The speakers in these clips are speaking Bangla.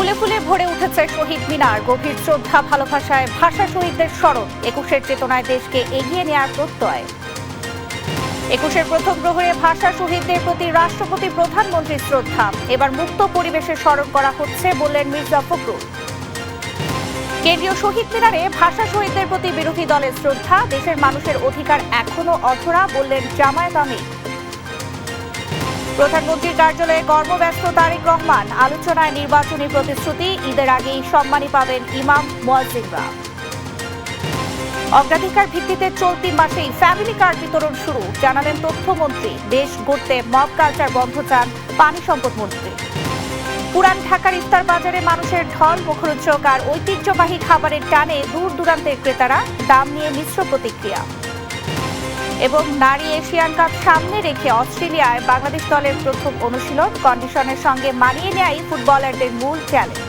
ফুলে ফুলে ভরে উঠেছে শহীদ মিনার। গভীর শ্রদ্ধা, ভালোবাসায় ভাষা শহীদদের স্মরণ। ২১-এর চেতনায় দেশকে এগিয়ে নেওয়ার প্রত্যয়। ২১-এর প্রথম প্রহরে ভাষা শহীদদের প্রতি রাষ্ট্রপতি, প্রধানমন্ত্রীর শ্রদ্ধা। এবার মুক্ত পরিবেশে স্মরণ করা হচ্ছে বললেন মির্জা ফখরুল। কেন্দ্রীয় শহীদ মিনারে ভাষা শহীদদের প্রতি বিরোধী দলের শ্রদ্ধা। দেশের মানুষের অধিকার এখনো অধরা বললেন জামায়াত আমির। প্রধানমন্ত্রীর কার্যালয়ে কর্মব্যস্ত তারেক রহমান। আলোচনায় নির্বাচনী প্রতিশ্রুতি। ঈদের আগেই সম্মানী পাবেন ইমাম, মুয়াজ্জিনরা। অগ্রাধিকার ভিত্তিতে চলতি মাসেই ফ্যামিলি কার্ড বিতরণ শুরু, জানালেন তথ্যমন্ত্রী। দেশ গড়তে মব কালচার বন্ধ চান পানি সম্পদ মন্ত্রী। পুরান ঢাকার ইফতার বাজারে মানুষের ঢল। মুখরোচক আর ঐতিহ্যবাহী খাবারের টানে দূর দূরান্তের ক্রেতারা। দাম নিয়ে মিশ্র প্রতিক্রিয়া। এবং নারী এশিয়ান কাপ সামনে রেখে অস্ট্রেলিয়ায় বাংলাদেশ দলের প্রথম অনুশীলন। কন্ডিশনের সঙ্গে মানিয়ে নেয়াই ফুটবলারদের মূল চ্যালেঞ্জ।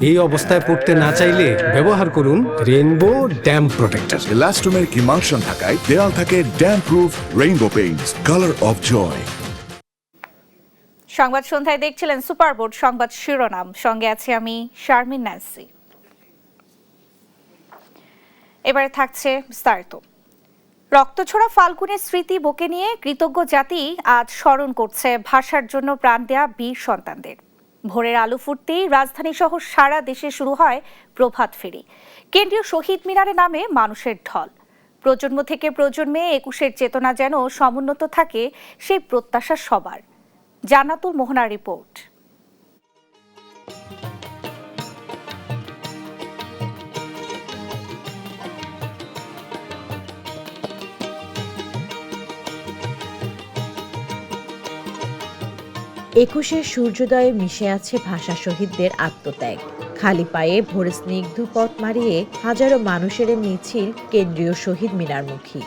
এই অবস্থায় পড়তে না চাইলে ব্যবহার করুন rainbow damp protector. Elastomeric emulsion থাকায় দেয়াল থাকে damp proof rainbow paints, colour of joy. সংবাদ সন্ধ্যায় দেখছিলেন সুপারবোর্ড সংবাদ শিরোনাম। সঙ্গে আছি আমি শারমিন ন্যান্সি। এবারে থাকছে বিস্তারিত। রক্তছোড়া ফাল্গুনের স্মৃতি বুকে নিয়ে কৃতজ্ঞ জাতি আজ স্মরণ করছে ভাষার জন্য প্রাণ দেয়া বীর সন্তানদের। ভোরের আলো ফুটতেই রাজধানী সহ সারা দেশে শুরু হয় প্রভাত ফেরি। কেন্দ্রীয় শহীদ মিনারে নামে মানুষের ঢল। প্রজন্ম থেকে প্রজন্মে ২১-এর চেতনা যেন সমুন্নত থাকে, সেই প্রত্যাশা সবার। জান্নাতুল মোহনার রিপোর্ট। একুশের সূর্যোদয়ে মিশে আছে ভাষা শহীদদের আত্মত্যাগ। খালি পায়ে ভোরে স্নিগ্ধ পথ মারিয়ে হাজারো মানুষের মিছিল কেন্দ্রীয় শহীদ মিনারমুখী।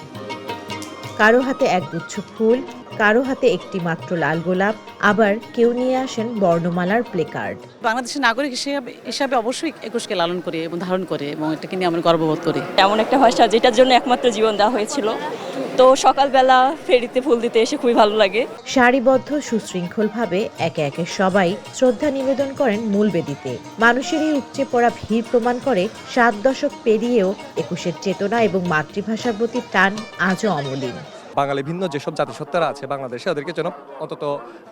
কারো হাতে একগুচ্ছ ফুল, কারো হাতে একটি মাত্র লাল গোলাপ, আবার কেউ নিয়ে আসেন বর্ণমালার প্লেকার্ড। বাংলাদেশের নাগরিক হিসাবে অবশ্যই ২১কে লালন করি এবং ধারণ করে, এবং এটাকে নিয়ে আমরা গর্ববোধ করি। এমন একটা ভাষা যেটার জন্য একমাত্র জীবন দেওয়া হয়েছিল, তো সকালবেলা ফেরিতে ফুল দিতে এসে খুবই ভালো লাগে। সারিবদ্ধ সুশৃঙ্খলভাবে একে একে সবাই শ্রদ্ধা নিবেদন করেন মূল বেদিতে। মানুষের এই উপচে পড়া ভিড় প্রমাণ করে ৭ দশক পেরিয়েও ২১-এর চেতনা এবং মাতৃভাষার প্রতি টান আজও অমলিন। বাঙালি ভিন্ন যেসব জাতিসত্তারা আছে বাংলাদেশে, ওদেরকে যেন অন্তত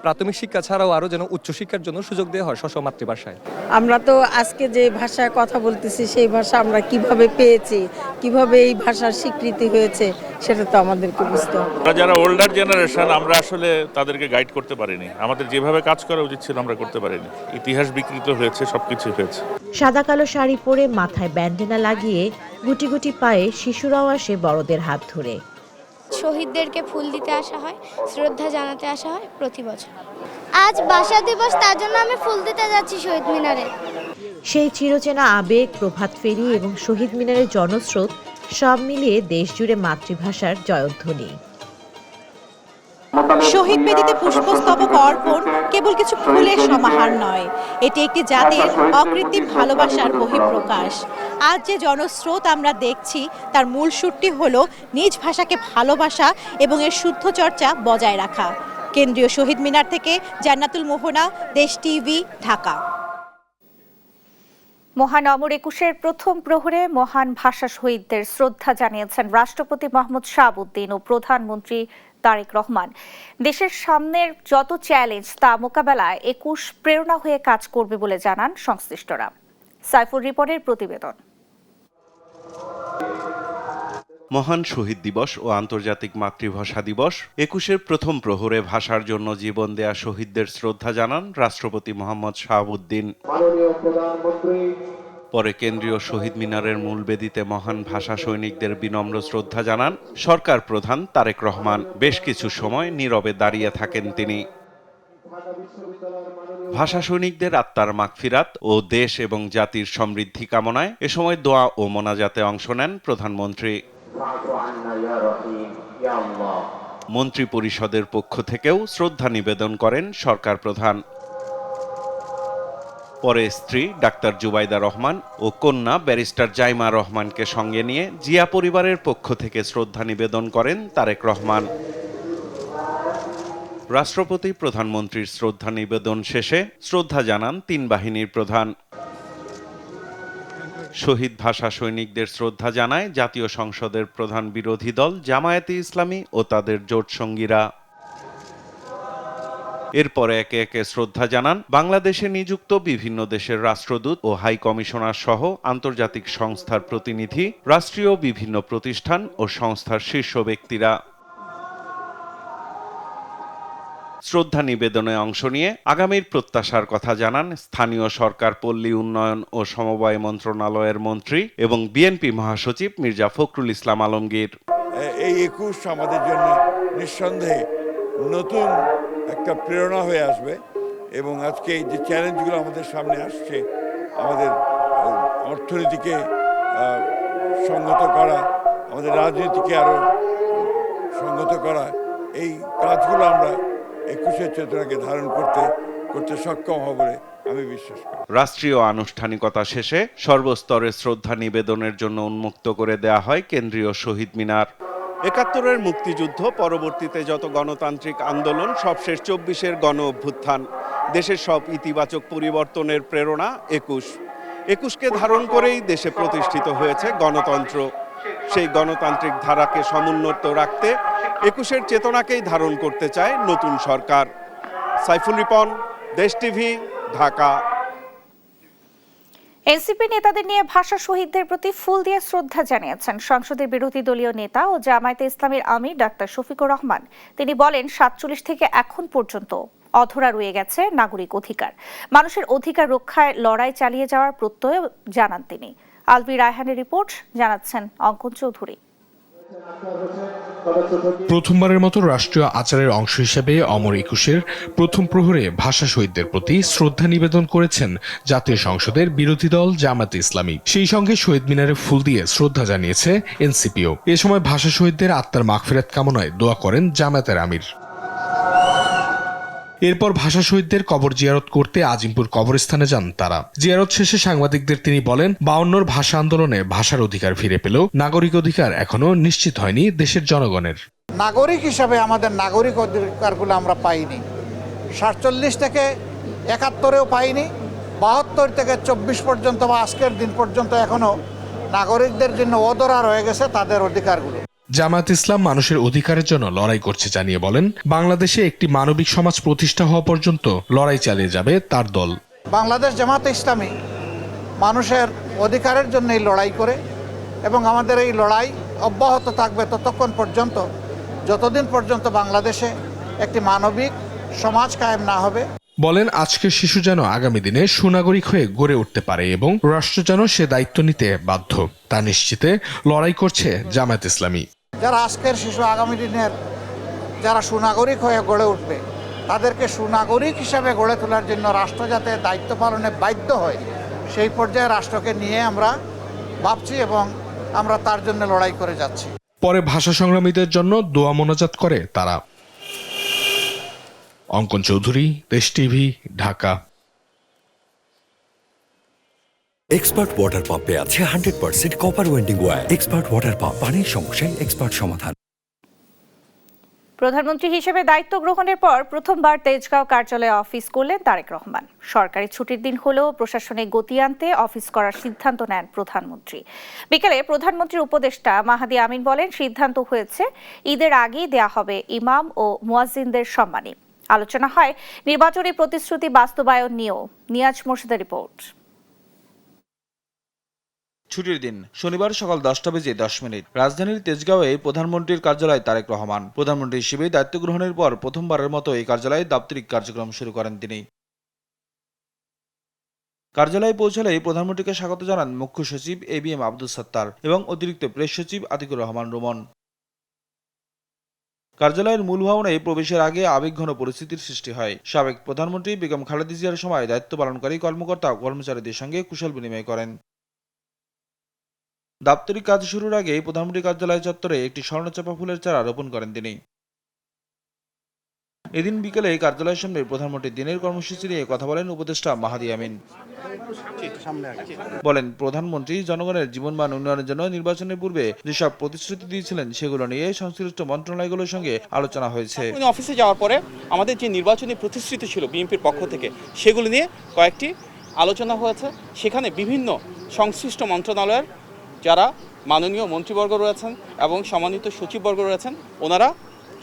প্রাথমিক শিক্ষা ছাড়াও আরও যেন উচ্চশিক্ষার জন্য সুযোগ দেওয়া হয় স্ব মাতৃভাষায়। আমরা তো আজকে যে ভাষায় কথা বলতেছি সেই ভাষা আমরা কিভাবে পেয়েছি, কিভাবে এই ভাষার স্বীকৃতি হয়েছে, সেটা তো আমাদেরকে বুঝতে হবে। যারা ওল্ডার জেনারেশন, আমরা আসলে তাদেরকে গাইড করতে পারিনি। আমাদের যেভাবে কাজ করা উচিত ছিল আমরা করতে পারিনি। ইতিহাস বিকৃত হয়েছে, সবকিছু হয়েছে। সাদা কালো শাড়ি পরে মাথায় ব্যান্ডেনা লাগিয়ে গুটি গুটি পায়ে শিশুরাও আসে বড়দের হাত ধরে। শহীদদেরকে ফুল দিতে আসা হয়, শ্রদ্ধা জানাতে আসা হয় প্রতি বছর। আজ ভাষা দিবস, তার জন্য আমি ফুল দিতে যাচ্ছি শহীদ মিনারে। সেই চিরচেনা আবেগ, প্রভাত ফেরি এবং শহীদ মিনারের জনস্রোত সব মিলিয়ে দেশ জুড়ে মাতৃভাষার জয়ধ্বনি। শহীদ বেদিতে পুষ্পস্তবক অর্পণ কেবল কিছু ফুলের সমাহার নয়, এটি একটি জাতির অকৃত্রিম ভালোবাসার বহিঃপ্রকাশ। আজ যে জনস্রোত আমরা দেখছি তার মূল সুরটি হলো নিজ ভাষাকে ভালোবাসা এবং এর শুদ্ধ চর্চা বজায় রাখা। কেন্দ্রীয় শহীদ মিনার থেকে জান্নাতুল মোহনা, দেশ টিভি, ঢাকা। মহান অমর ২১-এর প্রথম প্রহরে মহান ভাষা শহীদদের শ্রদ্ধা জানিয়েছেন রাষ্ট্রপতি মোহাম্মদ শাহাবুদ্দিন ও প্রধানমন্ত্রী তারেক রহমান। দেশের সামনের যত চ্যালেঞ্জ তা মোকাবেলায় ২১ প্রেরণা হয়ে কাজ করবে বলে জানান সংশ্লিষ্টরা। সাইফুর রিপনের প্রতিবেদন। মহান শহীদ দিবস ও আন্তর্জাতিক মাতৃভাষা দিবস ২১-এর প্রথম প্রহরে ভাষার জন্য জীবন দেয়া শহীদদের শ্রদ্ধা জানান রাষ্ট্রপতি মোহাম্মদ শাহাবুদ্দিন। পরে কেন্দ্রীয় শহীদ মিনারের মূল বেদিতে মহান ভাষা সৈনিকদের বিনম্র শ্রদ্ধা জানান সরকার প্রধান তারেক রহমান। বেশ কিছু সময় নীরবে দাঁড়িয়ে থাকেন তিনি। ভাষা সৈনিকদের আত্মার মাগফিরাত ও দেশ এবং জাতির সমৃদ্ধি কামনায় এ সময় দোয়া ও মোনাজাতে অংশ নেন প্রধানমন্ত্রী। মন্ত্রী পরিষদের পক্ষ থেকেও শ্রদ্ধা নিবেদন করেন সরকার প্রধান। পরে স্ত্রী ডাক্তার জুবাইদা রহমান ও কন্যা ব্যারিস্টার জাইমা রহমানকে সঙ্গে নিয়ে জিয়া পরিবারের পক্ষ থেকে শ্রদ্ধা নিবেদন করেন তারেক রহমান। রাষ্ট্রপতি প্রধানমন্ত্রীর শ্রদ্ধা নিবেদন শেষে শ্রদ্ধা জানান তিন বাহিনীর প্রধান। শহীদ ভাষা সৈনিকদের শ্রদ্ধা জানায় জাতীয় সংসদের প্রধান বিরোধী দল জামায়াতে ইসলামী ও তাদের জোট সঙ্গীরা। এরপরে একে একে শ্রদ্ধা জানান বাংলাদেশে নিযুক্ত বিভিন্ন দেশের রাষ্ট্রদূত ও হাই কমিশনার সহ আন্তর্জাতিক সংস্থার প্রতিনিধি, রাষ্ট্রীয় বিভিন্ন প্রতিষ্ঠান ও সংস্থার শীর্ষ ব্যক্তিরা। শ্রদ্ধা নিবেদনে অংশ নিয়ে আগামীর প্রত্যাশার কথা জানান স্থানীয় সরকার, পল্লী উন্নয়ন ও সমবায় মন্ত্রণালয়ের মন্ত্রী এবং বিএনপি মহাসচিব মির্জা ফখরুল ইসলাম আলমগীর। এই 21 আমাদের জন্য নিঃসন্দেহে নতুন একটা প্রেরণা হয়ে আসবে এবং আজকে এই যে চ্যালেঞ্জগুলো আমাদের সামনে আসছে, আমাদের অর্থনীতিকে সংগত করা, আমাদের রাজনীতিকে আরো সংগত করা, এই কাজগুলো আমরা 21-এর চেতনাকে ধারণ করতে সক্ষম হব বলে আমি বিশ্বাস করি। রাষ্ট্রীয় আনুষ্ঠানিকতা শেষে সর্বস্তরে শ্রদ্ধা নিবেদনের জন্য উন্মুক্ত করে দেয়া হয় কেন্দ্রীয় শহীদ মিনার। ৭১-এর মুক্তিযুদ্ধ, পরবর্তীতে যত গণতান্ত্রিক আন্দোলন, সবশেষ ২৪-এর গণ অভ্যুত্থান, দেশের সব ইতিবাচক পরিবর্তনের প্রেরণা ২১কে ধারণ করেই দেশে প্রতিষ্ঠিত হয়েছে গণতন্ত্র। সেই গণতান্ত্রিক ধারাকে সমুন্নত রাখতে ২১-এর চেতনাকেই ধারণ করতে চায় নতুন সরকার। সাইফুল রিপন, দেশ টিভি, ঢাকা। এনসিপি নেতাদের নিয়ে ভাষা শহীদদের প্রতি ফুল দিয়ে শ্রদ্ধা জানিয়েছেন সংসদের বিরোধী দলীয় নেতা ও জামায়াতে ইসলামীর আমির ডাক্তার শফিকুর রহমান। তিনি বলেন, ৪৭ থেকে এখন পর্যন্ত অধরা রয়ে গেছে নাগরিক অধিকার। মানুষের অধিকার রক্ষায় লড়াই চালিয়ে যাওয়ার প্রত্যয় জানান তিনি। আলভি রায়হানের রিপোর্ট, জানাচ্ছেন অঙ্কন চৌধুরী। প্রথমবারের মতো রাষ্ট্রীয় আচারের অংশ হিসেবে অমর ২১-এর প্রথম প্রহরে ভাষা শহীদদের প্রতি শ্রদ্ধা নিবেদন করেছেন জাতীয় সংসদের বিরোধী দল জামায়াতে ইসলামী। সেই সঙ্গে শহীদ মিনারে ফুল দিয়ে শ্রদ্ধা জানিয়েছে এনসিপিও। এ সময় ভাষা শহীদদের আত্মার মাগফিরাত কামনায় দোয়া করেন জামায়াতের আমির। এরপর ভাষা শহীদদের কবর জিয়ারত করতে আজিমপুর কবরস্থানে যান তারা। জিয়ারত শেষে সাংবাদিকদের তিনি বলেন, ৫২-র ভাষা আন্দোলনে ভাষার অধিকার ফিরে পেলেও নাগরিক অধিকার এখনো নিশ্চিত হয়নি দেশের জনগণের। নাগরিক হিসাবে আমাদের নাগরিক অধিকারগুলো আমরা পাইনি। ৪৭ থেকে ৭১-এও পাইনি, ৭২ থেকে ২৪ পর্যন্ত বা আজকের দিন পর্যন্ত এখনো নাগরিকদের জন্য অধরা রয়ে গেছে তাদের অধিকারগুলো। জামায়াত ইসলাম মানুষের অধিকারের জন্য লড়াই করছে জানিয়ে বলেন, বাংলাদেশে একটি মানবিক সমাজ প্রতিষ্ঠা হওয়া পর্যন্ত লড়াই চালিয়ে যাবে তার দল। বাংলাদেশ জামায়াত ইসলামী মানুষের অধিকারের জন্যই লড়াই করে এবং আমাদের এই লড়াই অব্যাহত থাকবে ততক্ষণ পর্যন্ত, যতদিন পর্যন্ত বাংলাদেশে একটি মানবিক সমাজ কায়েম না হবে। বলেন, আজকের শিশু যেন আগামী দিনে সুনাগরিক হয়ে গড়ে উঠতে পারে এবং রাষ্ট্র যেন সে দায়িত্ব নিতে বাধ্য, তা নিশ্চিতে লড়াই করছে জামায়াত ইসলামী। যারা আজকের শিশু আগামী দিনের যারা সুনাগরিক হয়ে গড়ে উঠবে, তাদেরকে সুনাগরিক হিসাবে গড়ে তোলার জন্য রাষ্ট্র যাতে দায়িত্ব পালনে বাধ্য হয়, সেই পর্যায়ে রাষ্ট্রকে নিয়ে আমরা ভাবছি এবং আমরা তার জন্য লড়াই করে যাচ্ছি। পরে ভাষা সংগ্রামীদের জন্য দোয়া মোনাজাত করে তারা। অঙ্কন চৌধুরী, দেশ টিভি, ঢাকা। এক্সপার্ট ওয়াটার পাম্পে আছে 100% copper winding wire. Expert water pump, পানির সমস্যায় এক্সপার্ট সমাধান। প্রধানমন্ত্রী হিসেবে দায়িত্ব গ্রহণের পর প্রথমবার তেজগাঁও কার্যালয়ে অফিস করলেন তারেক রহমান। সরকারি ছুটির দিন হলেও প্রশাসনে গতি আনতে অফিস করার সিদ্ধান্ত নেন প্রধানমন্ত্রী। বিকেলে প্রধানমন্ত্রীর উপদেষ্টা মাহাদি আমিন বলেন, সিদ্ধান্ত হয়েছে ঈদের আগেই দেয়া হবে ইমাম ও মুয়াজ্জিনদের সম্মানী। আলোচনা হয় নির্বাচনী প্রতিশ্রুতি বাস্তবায়ন নিয়েও। নিয়াজ মোর্শেদের রিপোর্ট। ছুটির দিন শনিবার সকাল 10:10 রাজধানীর তেজগাঁওয়ে প্রধানমন্ত্রীর কার্যালয় তারেক রহমান। প্রধানমন্ত্রী হিসেবে দায়িত্ব গ্রহণের পর প্রথমবারের মতো এই কার্যালয়ে দাপ্তরিক কার্যক্রম শুরু করেন তিনি। কার্যালয়ে পৌঁছালেই প্রধানমন্ত্রীকে স্বাগত জানান মুখ্য সচিব ABM আব্দুস সাত্তার এবং অতিরিক্ত প্রেস সচিব আতিকুর রহমান রুমন। কার্যালয়ের মূল ভবনে প্রবেশের আগে আবেগঘন পরিস্থিতির সৃষ্টি হয়। সাবেক প্রধানমন্ত্রী বেগম খালেদা জিয়ার সময় দায়িত্ব পালনকারী কর্মকর্তা ও কর্মচারীদের সঙ্গে কুশল বিনিময় করেন। দাপ্তরিক কাজ শুরুর আগে প্রধানমন্ত্রী কার্যালয় চত্বরে একটি স্বর্ণচাপা ফুলের চারা রোপণ করেন তিনি। এদিন বিকেলে কার্যালয়ের সামনে প্রধানমন্ত্রীর দিনের কর্মসূচি নিয়ে কথা বলেন উপদেষ্টা মাহাদি আমিন। বলেন, প্রধানমন্ত্রী জনগণের জীবনমান উন্নয়নের জন্য নির্বাচনের পূর্বে যেসব প্রতিশ্রুতি দিয়েছিলেন সেগুলো নিয়ে সংশ্লিষ্ট মন্ত্রণালয়গুলোর সঙ্গে আলোচনা হয়েছে। অফিসে যাওয়ার পরে আমাদের যে নির্বাচনী প্রতিশ্রুতি ছিল বিএনপির পক্ষ থেকে সেগুলো নিয়ে কয়েকটি আলোচনা হয়েছে। সেখানে বিভিন্ন সংশ্লিষ্ট মন্ত্রণালয়ের যারা মাননীয় মন্ত্রীবর্গ রয়েছেন এবং সম্মানিত সচিববর্গ রয়েছেন ওনারা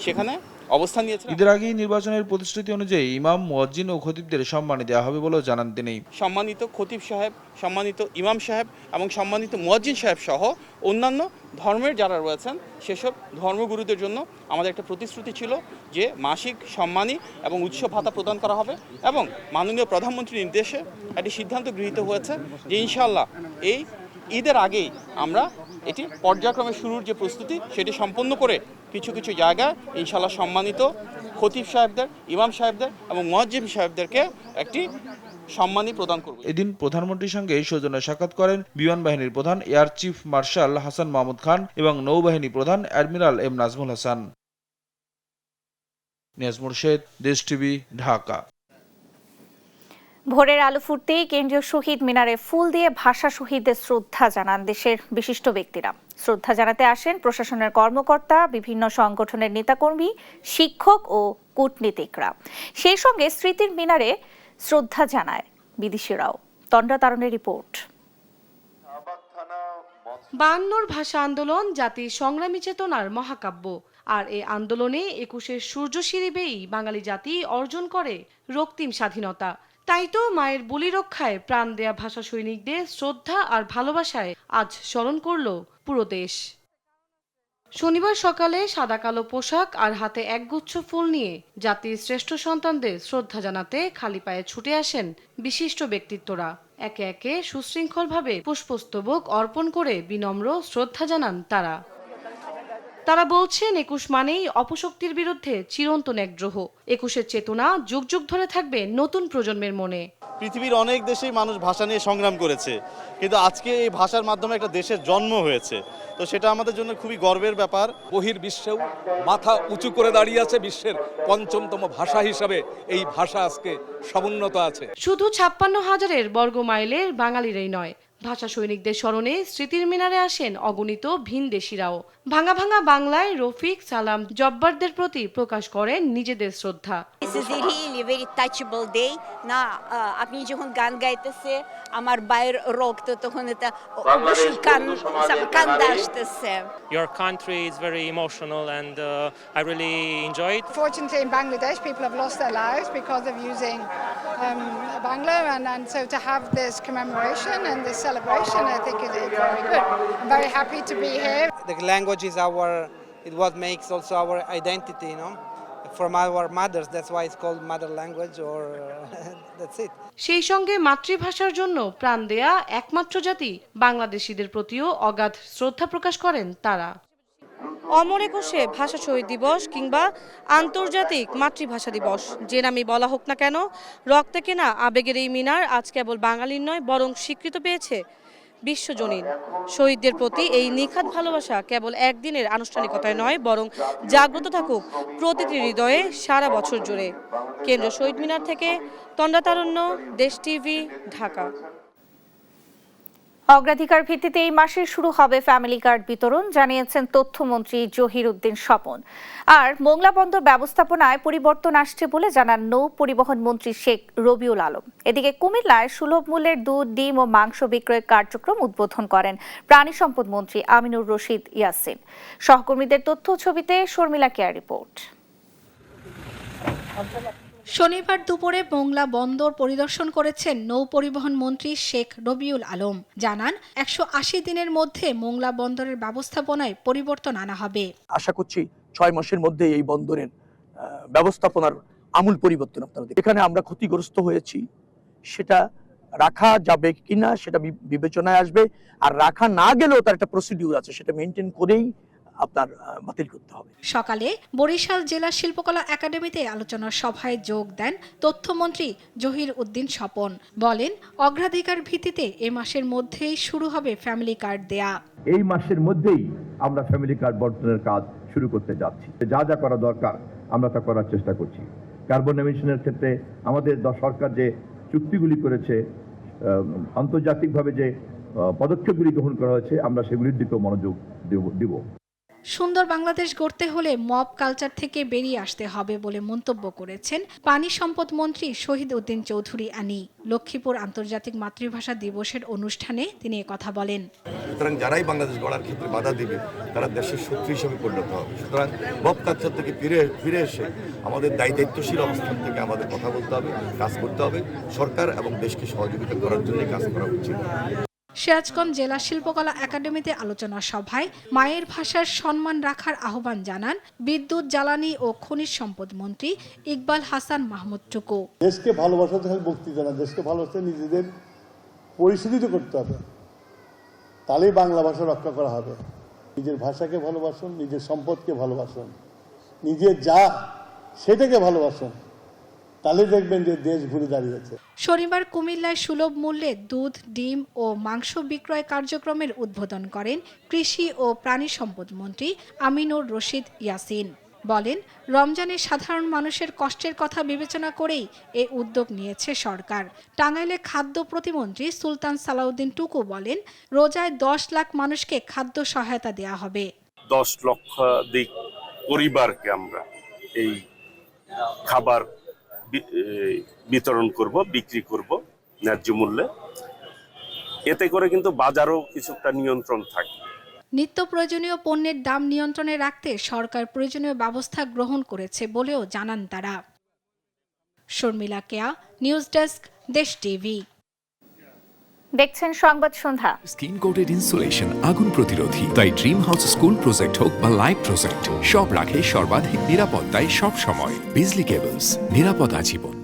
সেখানে অবস্থান নিয়েছেন। ঈদের আগেই নির্বাচনের প্রতিশ্রুতি অনুযায়ী ইমাম, মুয়াজ্জিন ও খতিবদের সম্মান দেওয়া হবে বলেও জানান তিনি। সম্মানিত খতিব সাহেব, সম্মানিত ইমাম সাহেব এবং সম্মানিত মুয়াজ্জিন সাহেব সহ অন্যান্য ধর্মের যারা রয়েছেন সেসব ধর্মগুরুদের জন্য আমাদের একটা প্রতিশ্রুতি ছিল যে মাসিক সম্মানী এবং উৎস ভাতা প্রদান করা হবে এবং মাননীয় প্রধানমন্ত্রীর নির্দেশে একটি সিদ্ধান্ত গৃহীত হয়েছে যে ইনশাআল্লাহ এই ঈদের আগেই আমরা এটি পর্যায়ক্রমে শুরুর যে প্রস্তুতি সেটি সম্পন্ন করে কিছু কিছু জায়গায় ইনশাআল্লাহ সম্মানিত খতিব সাহেবদের, ইমাম সাহেবদের এবং মুয়াজ্জিন সাহেবদেরকে একটি সম্মানী প্রদান করব। এদিন প্রধানমন্ত্রীর সঙ্গে সৌজন্য সাক্ষাৎ করেন বিমান বাহিনীর প্রধান air chief marshal Hasan Mahmud Khan এবং নৌবাহিনী প্রধান admiral M Nazmul Hasan. Niaz Murshed, Desh TV, Dhaka. ভোরের আলো ফুটতেই কেন্দ্রীয় শহীদ মিনারে ফুল দিয়ে ভাষা শহীদদের শ্রদ্ধা জানান দেশের বিশিষ্ট ব্যক্তিরা। শ্রদ্ধা জানাতে আসেন প্রশাসনের কর্মকর্তা, বিভিন্ন সংগঠনের নেতাকর্মী, শিক্ষক ও কূটনীতিকরা। সেই সঙ্গে স্মৃতির মিনারে শ্রদ্ধা জানায় বিদেশিরাও। তন্দ্রা তারণের রিপোর্ট। 52 ভাষা আন্দোলন জাতির সংগ্রামী চেতনার মহাকাব্য। আর এই আন্দোলনে 21-এর সূর্যশিরি বেয়েই বাঙালি জাতি অর্জন করে রক্তিম স্বাধীনতা। তাই তো মায়ের বলি রক্ষায় প্রাণ দেয়া ভাষা সৈনিকদের শ্রদ্ধা আর ভালোবাসায় আজ স্মরণ করল পুরো দেশ। শনিবার সকালে সাদা কালো পোশাক আর হাতে একগুচ্ছ ফুল নিয়ে জাতির শ্রেষ্ঠ সন্তানদের শ্রদ্ধা জানাতে খালি পায়ে ছুটে আসেন বিশিষ্ট ব্যক্তিত্বরা। একে একে সুশৃঙ্খলভাবে পুষ্পস্তবক অর্পণ করে বিনম্র শ্রদ্ধা জানান তারা। তারা বলছেন 21 মানেই অপশক্তির বিরুদ্ধে চিরন্তন এক দ্রোহ। 21-এর চেতনা যুগ যুগ ধরে থাকবে নতুন প্রজন্মের মনে। পৃথিবীর অনেক দেশেই মানুষ ভাষা নিয়ে সংগ্রাম করেছে, কিন্তু আজকে এই ভাষার মাধ্যমে একটা দেশের জন্ম হয়েছে, তো সেটা আমাদের জন্য খুবই গর্বের ব্যাপার। বহির্বিশ্বেও মাথা উঁচু করে দাঁড়িয়ে আছে, বিশ্বের ৫ম ভাষা হিসাবে এই ভাষা আজকে সমুন্নত আছে। শুধু 56,000 বর্গ মাইলের বাঙালিরাই নয়, ভাষা সৈনিকদের স্মরণে স্মৃতির মিনারে আসেন অগণিত ভিনদেশিরাও। ভাঙা ভাঙা বাংলায় রফিক, সালাম, জব্বারদের প্রতি প্রকাশ করেন নিজেদের শ্রদ্ধা। আপনি যখন গান গাইতেছে আমার বাইরের রক্ত তখন এটা অবশ্যই কান্দা আসতেছে। Your country is very emotional and I really enjoy it. Fortunately in Bangladesh people have lost their lives because of using Bangla and so to have this commemoration and this celebration I think is very good. I'm very happy to be here. The language is what makes also our identity, you know, from our mothers. That's why it's called mother language, or that's it. সেই সঙ্গে মাতৃভাষার জন্য প্রাণ দেয়া একমাত্র জাতি বাংলাদেশিদের প্রতিও অগাধ শ্রদ্ধা প্রকাশ করেন তারা। অমর একুশে ভাষা শহীদ দিবস কিংবা আন্তর্জাতিক মাতৃভাষা দিবস যে নামই বলা হোক না কেন, রক্তে কেনা আবেগের এই মিনার আজ কেবল বাঙালির নয় বরং স্বীকৃত পেয়েছে বিশ্বজনীন। শহীদদের প্রতি এই নিখাদ ভালোবাসা কেবল একদিনের আনুষ্ঠানিকতায় নয় বরং জাগ্রত থাকুক প্রতিটি হৃদয়ে সারা বছর জুড়ে। কেন্দ্র শহীদ মিনার থেকে তন্দ্রা তারণ্য, দেশ টিভি, ঢাকা। অগ্রাধিকার ভিত্তিতে এই মাসে শুরু হবে ফ্যামিলি কার্ড বিতরণ, জানিয়েছেন তথ্যমন্ত্রী জহির উদ্দিন স্বপন। আর মোংলা বন্দর ব্যবস্থাপনায় পরিবর্তন আসছে বলে জানান নৌ পরিবহন মন্ত্রী শেখ রবিউল আলম। এদিকে কুমিল্লায় সুলভ মূল্যের দুধ, ডিম ও মাংস বিক্রয়ের কার্যক্রম উদ্বোধন করেন প্রাণী সম্পদ মন্ত্রী আমিনুর রশিদ ইয়াসিন। সহকর্মীদের তথ্য ছবিতে শর্মিলা কেয়ার রিপোর্ট। শনিবার দুপুরে মোংলা বন্দর পরিদর্শন করেছেন নৌ পরিবহন মন্ত্রী শেখ রবিউল আলম। জানান 180 দিনের মধ্যে মোংলা বন্দরের ব্যবস্থাপনায় পরিবর্তন আনা হবে। আশা করছি 6 মাসের মধ্যে এই বন্দরের ব্যবস্থাপনার আমূল পরিবর্তন আপনারা দেখবেন। এখানে আমরা ক্ষতিগ্রস্ত হয়েছি, সেটা রাখা যাবে কিনা সেটা বিবেচনায় আসবে, আর রাখা না গেলেও তার একটা প্রসিডিউর আছে, সেটা মেনটেন করেই আপনার বাতিল করতে হবে। সকালে বরিশাল জেলা শিল্পকলা একাডেমিতে আলোচনার সভায় যোগ দেন তথ্যমন্ত্রী জহির উদ্দিন স্বপন। বলেন, অগ্রাধিকার ভিত্তিতে এ মাসের মধ্যেই শুরু হবে ফ্যামিলি কার্ড দেয়া। এই মাসের মধ্যেই আমরা ফ্যামিলি কার্ড বণ্টনের কাজ শুরু করতে যাচ্ছি। যা যা করা দরকার আমরা তা করার চেষ্টা করছি। কার্বন এমিশনের ক্ষেত্রে আমাদের সরকার যে চুক্তিগুলি করেছে, আন্তর্জাতিকভাবে যে পদক্ষেপগুলি গ্রহণ করা হয়েছে, আমরা সেগুলির দিকেও মনোযোগ দিব। সুন্দর বাংলাদেশ গড়তে হলে মব কালচার থেকে বেরিয়ে আসতে হবে বলে মন্তব্য করেছেন পানি সম্পদ মন্ত্রী শহীদ উদ্দিন চৌধুরী আনি। লক্ষ্মীপুর আন্তর্জাতিক মাতৃভাষা দিবসের অনুষ্ঠানে তিনি কথা বলেন। সুতরাং যারাই বাংলাদেশ গড়ার ক্ষেত্রে বাধা দিবে তারা দেশের শত্রু হিসেবে পরিণত হবে। সুতরাং মব কালচার থেকে ফিরে এসে আমাদের দায়িত্বশীল অবস্থান থেকে আমাদের কথা বলতে হবে, কাজ করতে হবে। সরকার এবং দেশকে সহযোগিতা করার জন্য কাজ করা উচিত। সিরাজগঞ্জ জেলা শিল্পকলা একাডেমিতে আলোচনা সভায় মায়ের ভাষার সম্মান রাখার আহ্বান জানান বিদ্যুৎ, জ্বালানি ও খনিজ সম্পদ মন্ত্রী ইকবাল হাসান মাহমুদ টুকু। দেশকে ভালোবাসাতে খালি বক্তৃতা না, দেশকে ভালোবাসতে নিজেদের পরিশোধিত করতে হবে, তাহলেই বাংলা ভাষা রক্ষা করা হবে। নিজের ভাষাকে ভালোবাসুন, নিজের সম্পদকে ভালোবাসুন, নিজের যা সেটাকে ভালোবাসুন, তাহলে দেখবেন যে দেশ ঘুরে দাঁড়িয়েছে। শনিবার কুমিল্লায় সুলভ মূল্যে দুধ, ডিম ও মাংস বিক্রয় কার্যক্রমের উদ্বোধন করেন কৃষি ও প্রাণী সম্পদ মন্ত্রী আমিনুর রশিদ ইয়াসিন। বলেন, রমজানে সাধারণ মানুষের কষ্টের কথা বিবেচনা করেই এই উদ্যোগ নিয়েছে সরকার। টাঙ্গাইলে খাদ্য প্রতিমন্ত্রী সুলতান সালাউদ্দিন টুকু বলেন, রোজায় 10 লাখ মানুষকে খাদ্য সহায়তা দেয়া হবে। 10 লক্ষাধিক পরিবারকে আমরা এই খাবার বিতরণ করব, বিক্রি করব ন্যায্য মূল্যে। এতে করে কিন্তু বাজারও কিছুটা নিয়ন্ত্রণ থাকবে। নিত্য প্রয়োজনীয় পণ্যের দাম নিয়ন্ত্রণে রাখতে সরকার প্রয়োজনীয় ব্যবস্থা গ্রহণ করেছে বলেও জানান তারা। শর্মিলা কেয়া, নিউজ ডেস্ক, দেশ টিভি। দেখছেন সংবাদ সন্ধ্যা। স্কিন কোটেড ইনসুলেশন আগুন প্রতিরোধী, তাই ড্রিম হাউস স্কুল প্রজেক্ট হোক বা লাইফ প্রজেক্ট, সব রাখে সর্বাধিক নিরাপত্তায় সব সময়। বিজলি কেবলস, নিরাপদ আজীবন।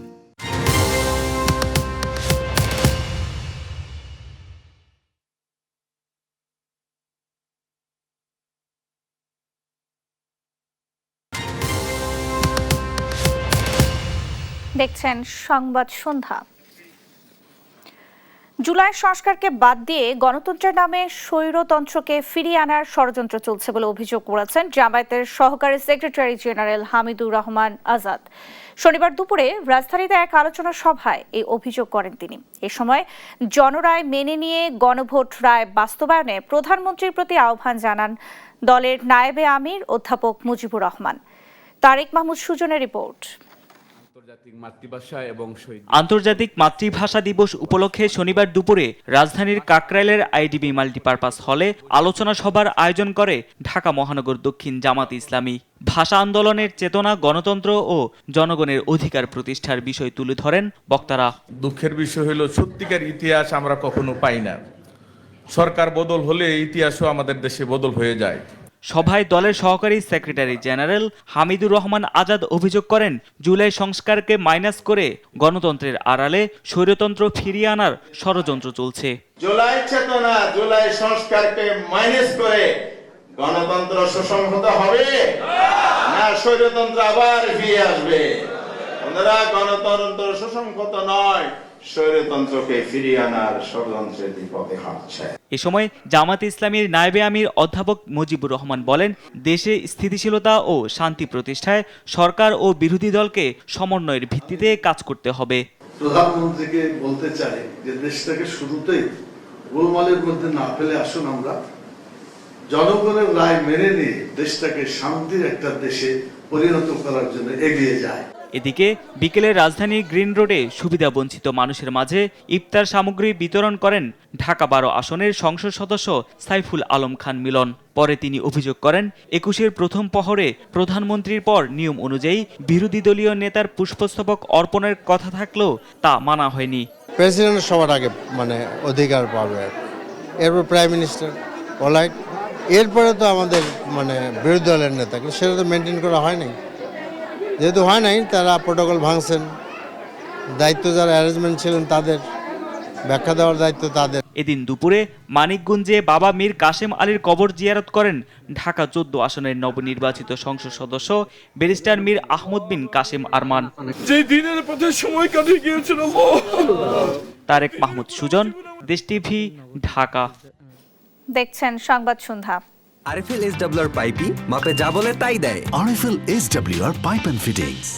দেখছেন সংবাদ সন্ধ্যা। জুলাই সংস্কারকে বাদ দিয়ে গণতন্ত্রের নামে স্বৈরতন্ত্রকে ফিরিয়ে আনার ষড়যন্ত্র চলছে বলে অভিযোগ করেছেন জামায়াতের সহকারী সেক্রেটারি জেনারেল হামিদুর রহমান আজাদ। শনিবার দুপুরে রাজধানীতে এক আলোচনা সভায় এই অভিযোগ করেন তিনি। এ সময় জনরায় মেনে নিয়ে গণভোট রায় বাস্তবায়নে প্রধানমন্ত্রীর প্রতি আহ্বান জানান দলের নায়েবে আমির অধ্যাপক মুজিবুর রহমান। তারেক মাহমুদ সুজনের রিপোর্ট। আন্তর্জাতিক মাতৃভাষা দিবস উপলক্ষে শনিবার দুপুরে রাজধানীর কাকরাইলের আইডিবি মাল্টিপারপাস হলে আলোচনা সভার আয়োজন করে ঢাকা মহানগর দক্ষিণ জামাত ইসলামী। ভাষা আন্দোলনের চেতনা, গণতন্ত্র ও জনগণের অধিকার প্রতিষ্ঠার বিষয় তুলে ধরেন বক্তারা। দুঃখের বিষয় হলো সত্যিকার ইতিহাস আমরা কখনো পাই না। সরকার বদল হলে ইতিহাসও আমাদের দেশে বদল হয়ে যায়। সভায় দলের সহকারী সেক্রেটারি জেনারেল হামিদুর রহমান আজাদ অভিযোগ করেন, জুলাই সংস্কারকে মাইনাস করে গণতন্ত্রের আড়ালে স্বৈরতন্ত্র ফিরিয়ে আনার ষড়যন্ত্র চলছে। জুলাই চেতনা, জুলাই সংস্কারকে মাইনাস করে গণতন্ত্র সুসংহত হবে না স্বৈরতন্ত্র আবার ফিরে আসবে? ওনারা গণতন্ত্র সুসংহত নয়, স্বৈরতন্ত্রকে ফিরিয়ে আনার ষড়যন্ত্রের বিপথে হাঁটছে। এ সময় জামাত ইসলামীর নায়েবে আমির অধ্যাপক মুজিবুর রহমান বলেন, দেশে স্থিতিশীলতা ও শান্তি প্রতিষ্ঠায় সরকার ও বিরোধী দলকে সমন্বয়ের ভিত্তিতে কাজ করতে হবে। প্রধানমন্ত্রীকে বলতে চাই যে দেশটাকে শুরুতেই গোলমালের মধ্যে না ফেলে আসুন আমরা জনগণের রায় মেনে নিয়ে দেশটাকে শান্তির একটা দেশে পরিণত করার জন্য এগিয়ে যায়। এদিকে বিকেলে রাজধানীর গ্রিন রোডে সুবিধা বঞ্চিত মানুষের মাঝে ইফতার সামগ্রী বিতরণ করেন ঢাকা 12 আসনের সংসদ সদস্য সাইফুল আলম খান মিলন। পরে তিনি অভিযোগ করেন, 21-এর প্রথম প্রহরে প্রধানমন্ত্রীর পর নিয়ম অনুযায়ী বিরোধী দলীয় নেতার পুষ্পস্তবক অর্পণের কথা থাকলেও তা মানা হয়নি। প্রেসিডেন্ট সবার আগে অধিকার পাবে, এরপর প্রাইম মিনিস্টার, অলরাইট, এরপরে তো আমাদের বিরোধী দলের নেতা, কিন্তু সেটা তো মেনটেন করা হয়নি। যেহেতু হয় নাই, তারা প্রোটোকল ভাঙছেন। দায়িত্ব যারা অ্যারেঞ্জমেন্ট ছিলেন তাদের ব্যাখ্যা দেওয়ার দায়িত্ব তাদের। এদিন দুপুরে মানিকগঞ্জে বাবা মীর কাশেম আলীর কবর জিয়ারত করেন ঢাকা 14 আসনের নবনির্বাচিত সংসদ সদস্য ব্যারিস্টার মীর আহমদ বিন কাশেম আরমান। যে দিনের পথে সময় কাটিয়ে গিয়েছিল। তারেক মাহমুদ সুজন, দেশ টিভি, ঢাকা। দেখছেন সংবাদ সন্ধ্যা। আরএফএল SWR পাইপই মাপে যা বলে তাই দেয়। RFL SWR Pipe and Fittings.